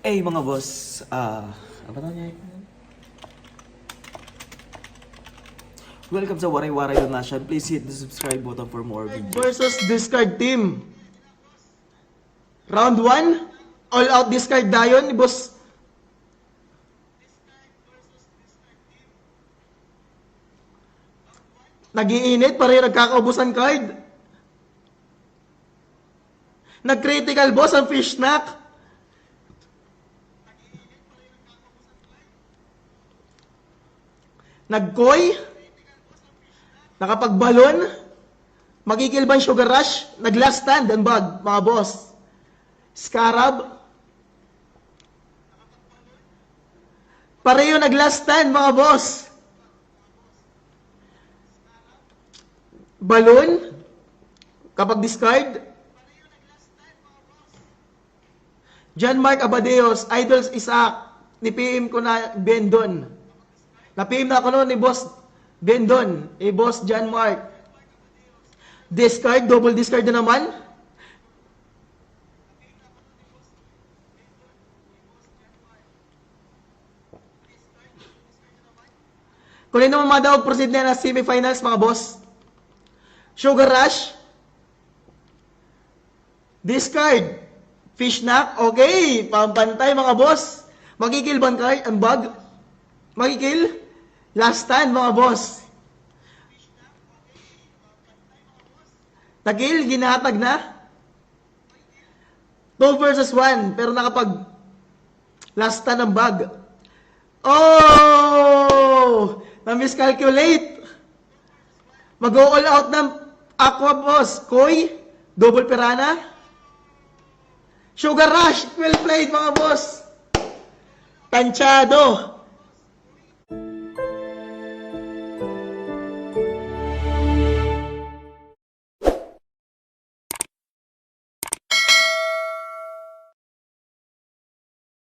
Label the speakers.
Speaker 1: Mga boss, apa namanya? Welcome sa Waray Waray Donation. Please hit the subscribe button for more videos.
Speaker 2: Versus discard team. Round 1, all out discard dayon ni boss. Nagiinit, pareho nagkakaubusan card. Nag-critical boss ang fish snack. Nag-koi. Nakapagbalon. Magkikil ba yung sugar rush? Nag-last stand ang bag, mga boss. Scarab. Pareho nag-last stand, mga boss. Balloon. Kapag discard. John Mark Abadeos, Idols Isaac. Ni-PM ko na Bendon. Na-PM na ako noon ni Boss Bendon. Boss John Mark. Discard, double discard na naman. Kung ano naman daw, proceed na semifinals, mga boss. Sugar Rush. Discard. Fish Snack. Okay, pampantay, mga boss. Magkikil ba ang bag? Magkikil. Last stand, mga boss. Nagil, ginahatag na. 2 versus 1. Pero nakapag last stand ang bag. Oh! Na-miscalculate. Mag-all out ng Aqua Boss. Koi. Double Piranha. Sugar Rush. Well played, mga boss. Tansyado.